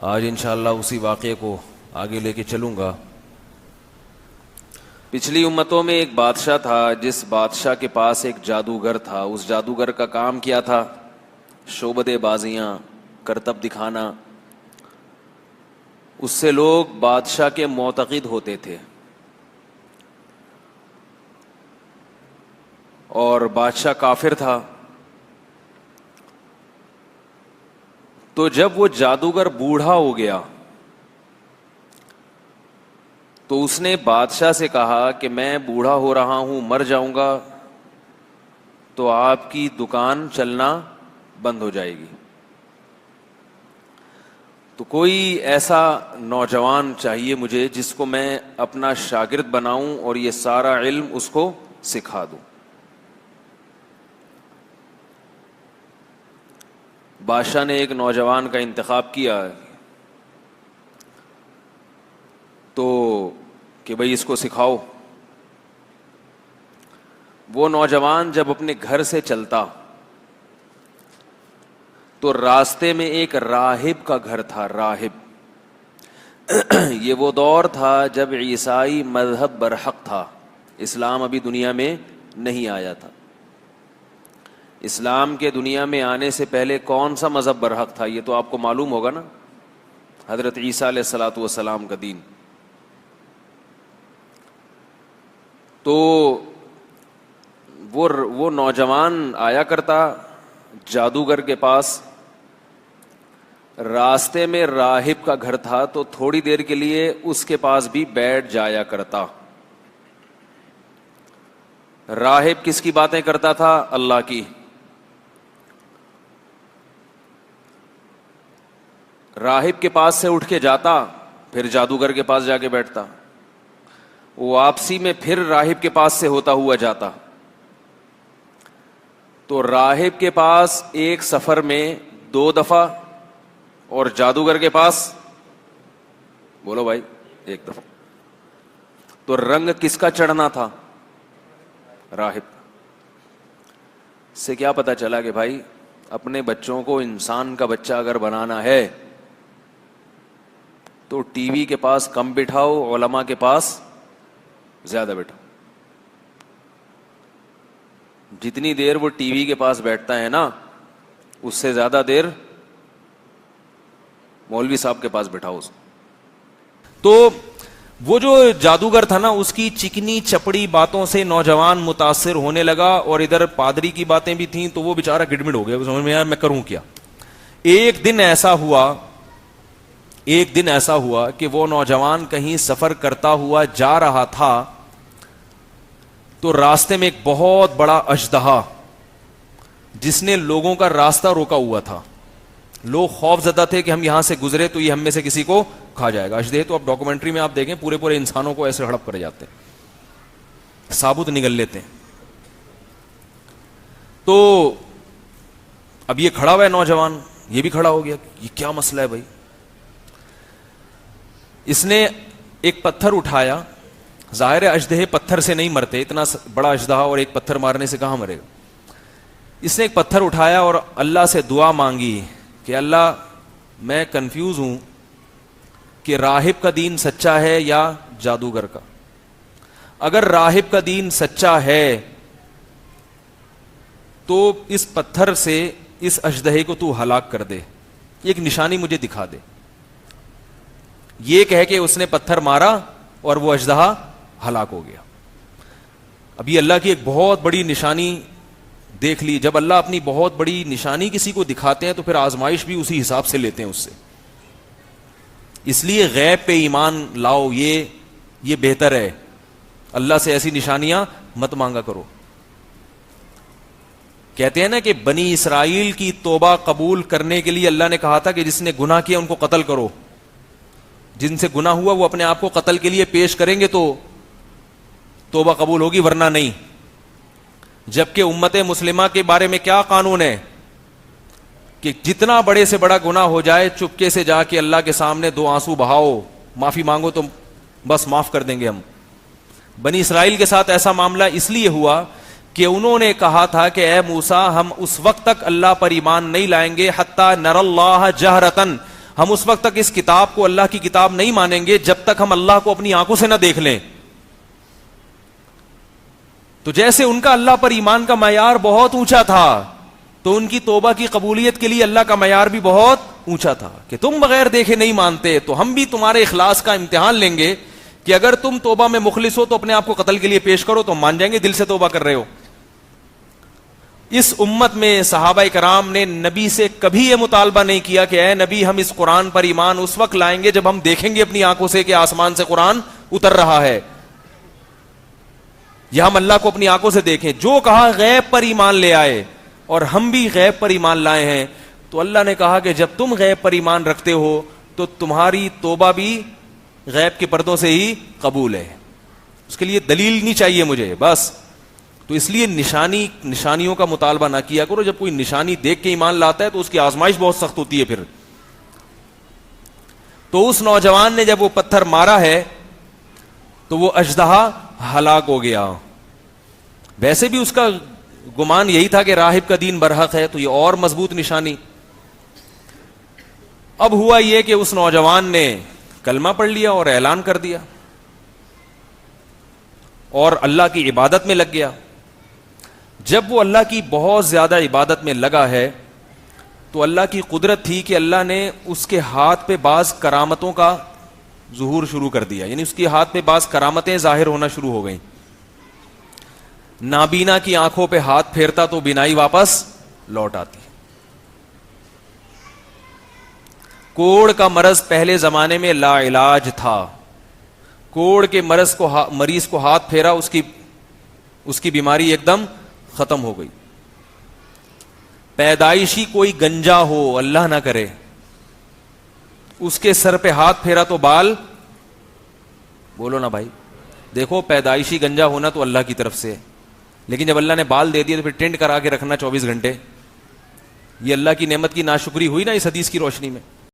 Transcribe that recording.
آج انشاءاللہ اسی واقعے کو آگے لے کے چلوں گا۔ پچھلی امتوں میں ایک بادشاہ تھا، جس بادشاہ کے پاس ایک جادوگر تھا۔ اس جادوگر کا کام کیا تھا؟ شعبدے بازیاں، کرتب دکھانا۔ اس سے لوگ بادشاہ کے معتقد ہوتے تھے، اور بادشاہ کافر تھا۔ تو جب وہ جادوگر بوڑھا ہو گیا تو اس نے بادشاہ سے کہا کہ میں بوڑھا ہو رہا ہوں، مر جاؤں گا تو آپ کی دکان چلنا بند ہو جائے گی۔ تو کوئی ایسا نوجوان چاہیے مجھے جس کو میں اپنا شاگرد بناؤں اور یہ سارا علم اس کو سکھا دوں۔ بادشاہ نے ایک نوجوان کا انتخاب کیا تو کہ بھئی اس کو سکھاؤ۔ وہ نوجوان جب اپنے گھر سے چلتا تو راستے میں ایک راہب کا گھر تھا۔ راہب، یہ وہ دور تھا جب عیسائی مذہب برحق تھا، اسلام ابھی دنیا میں نہیں آیا تھا۔ اسلام کے دنیا میں آنے سے پہلے کون سا مذہب برحق تھا یہ تو آپ کو معلوم ہوگا نا، حضرت عیسیٰ علیہ الصلاۃ والسلام کا دین۔ تو وہ نوجوان آیا کرتا جادوگر کے پاس، راستے میں راہب کا گھر تھا تو تھوڑی دیر کے لیے اس کے پاس بھی بیٹھ جایا کرتا۔ راہب کس کی باتیں کرتا تھا؟ اللہ کی۔ راہب کے پاس سے اٹھ کے جاتا، پھر جادوگر کے پاس جا کے بیٹھتا، واپسی میں پھر راہب کے پاس سے ہوتا ہوا جاتا۔ تو راہب کے پاس ایک سفر میں 2 دفعہ اور جادوگر کے پاس بولو بھائی 1 دفعہ۔ تو رنگ کس کا چڑھنا تھا؟ راہب۔ سے کیا پتا چلا کہ بھائی اپنے بچوں کو انسان کا بچہ اگر بنانا ہے تو ٹی وی کے پاس کم بٹھاؤ، علماء کے پاس زیادہ بیٹھاؤ۔ جتنی دیر وہ ٹی وی کے پاس بیٹھتا ہے نا، اس سے زیادہ دیر مولوی صاحب کے پاس بٹھاؤ اس کو۔ تو وہ جو جادوگر تھا نا، اس کی چکنی چپڑی باتوں سے نوجوان متاثر ہونے لگا، اور ادھر پادری کی باتیں بھی تھیں تو وہ بیچارہ گڑمڑ ہو گیا، سمجھ میں آیا میں کروں کیا۔ ایک دن ایسا ہوا کہ وہ نوجوان کہیں سفر کرتا ہوا جا رہا تھا تو راستے میں ایک بہت بڑا اژدہا جس نے لوگوں کا راستہ روکا ہوا تھا۔ لوگ خوف زدہ تھے کہ ہم یہاں سے گزرے تو یہ ہم میں سے کسی کو کھا جائے گا۔ اژدہے تو اب ڈاکومنٹری میں آپ دیکھیں پورے انسانوں کو ایسے ہڑپ کر جاتے ہیں، ثابت نگل لیتے ہیں۔ تو اب یہ کھڑا ہوا ہے نوجوان، یہ بھی کھڑا ہو گیا، یہ کیا مسئلہ ہے بھائی؟ اس نے ایک پتھر اٹھایا، ظاہر ہے اژدہے پتھر سے نہیں مرتے، اتنا بڑا اژدہا اور ایک پتھر مارنے سے کہاں مرے گا۔ اس نے ایک پتھر اٹھایا اور اللہ سے دعا مانگی کہ اللہ میں کنفیوز ہوں کہ راہب کا دین سچا ہے یا جادوگر کا۔ اگر راہب کا دین سچا ہے تو اس پتھر سے اس اژدہے کو تو ہلاک کر دے، ایک نشانی مجھے دکھا دے۔ یہ کہہ کے اس نے پتھر مارا اور وہ اژدہا ہلاک ہو گیا۔ ابھی اللہ کی ایک بہت بڑی نشانی دیکھ لی۔ جب اللہ اپنی بہت بڑی نشانی کسی کو دکھاتے ہیں تو پھر آزمائش بھی اسی حساب سے لیتے ہیں اس سے۔ اس لیے غیب پہ ایمان لاؤ، یہ بہتر ہے۔ اللہ سے ایسی نشانیاں مت مانگا کرو۔ کہتے ہیں نا کہ بنی اسرائیل کی توبہ قبول کرنے کے لیے اللہ نے کہا تھا کہ جس نے گناہ کیا ان کو قتل کرو، جن سے گناہ ہوا وہ اپنے آپ کو قتل کے لیے پیش کریں گے تو توبہ قبول ہوگی، ورنہ نہیں۔ جبکہ امت مسلمہ کے بارے میں کیا قانون ہے کہ جتنا بڑے سے بڑا گناہ ہو جائے چپکے سے جا کے اللہ کے سامنے 2 آنسو بہاؤ، معافی مانگو تو بس معاف کر دیں گے ہم۔ بنی اسرائیل کے ساتھ ایسا معاملہ اس لیے ہوا کہ انہوں نے کہا تھا کہ اے موسیٰ ہم اس وقت تک اللہ پر ایمان نہیں لائیں گے حتی نر اللہ جہرتن، ہم اس وقت تک اس کتاب کو اللہ کی کتاب نہیں مانیں گے جب تک ہم اللہ کو اپنی آنکھوں سے نہ دیکھ لیں. تو جیسے ان کا اللہ پر ایمان کا معیار بہت اونچا تھا, تو ان کی توبہ کی قبولیت کے لیے اللہ کا معیار بھی بہت اونچا تھا کہ تم بغیر دیکھے نہیں مانتے, تو ہم بھی تمہارے اخلاص کا امتحان لیں گے کہ اگر تم توبہ میں مخلص ہو تو اپنے آپ کو قتل کے لیے پیش کرو, تو مان جائیں گے دل سے توبہ کر رہے ہو. اس امت میں صحابہ کرام نے نبی سے کبھی یہ مطالبہ نہیں کیا کہ اے نبی ہم اس قرآن پر ایمان اس وقت لائیں گے جب ہم دیکھیں گے اپنی آنکھوں سے کہ آسمان سے قرآن اتر رہا ہے, یا ہم اللہ کو اپنی آنکھوں سے دیکھیں. جو کہا غیب پر ایمان لے آئے, اور ہم بھی غیب پر ایمان لائے ہیں. تو اللہ نے کہا کہ جب تم غیب پر ایمان رکھتے ہو تو تمہاری توبہ بھی غیب کے پردوں سے ہی قبول ہے, اس کے لیے دلیل نہیں چاہیے مجھے بس. تو اس لیے نشانیوں کا مطالبہ نہ کیا کرو. جب کوئی نشانی دیکھ کے ایمان لاتا ہے تو اس کی آزمائش بہت سخت ہوتی ہے پھر. تو اس نوجوان نے جب وہ پتھر مارا ہے تو وہ اژدہا ہلاک ہو گیا. ویسے بھی اس کا گمان یہی تھا کہ راہب کا دین برحق ہے, تو یہ اور مضبوط نشانی. اب ہوا یہ کہ اس نوجوان نے کلمہ پڑھ لیا اور اعلان کر دیا اور اللہ کی عبادت میں لگ گیا. جب وہ اللہ کی بہت زیادہ عبادت میں لگا ہے تو اللہ کی قدرت تھی کہ اللہ نے اس کے ہاتھ پہ بعض کرامتوں کا ظہور شروع کر دیا, یعنی اس کے ہاتھ پہ بعض کرامتیں ظاہر ہونا شروع ہو گئیں. نابینا کی آنکھوں پہ ہاتھ پھیرتا تو بینائی واپس لوٹ آتی. کوڑ کا مرض پہلے زمانے میں لا علاج تھا, کوڑ کے مریض کو ہاتھ پھیرا, اس کی بیماری ایک دم ختم ہو گئی. پیدائشی کوئی گنجا ہو, اللہ نہ کرے, اس کے سر پہ ہاتھ پھیرا تو بال, بولو نا بھائی, دیکھو پیدائشی گنجا ہونا تو اللہ کی طرف سے ہے, لیکن جب اللہ نے بال دے دیے تو پھر ٹینٹ کرا کے رکھنا 24 گھنٹے, یہ اللہ کی نعمت کی ناشکری ہوئی نا اس حدیث کی روشنی میں.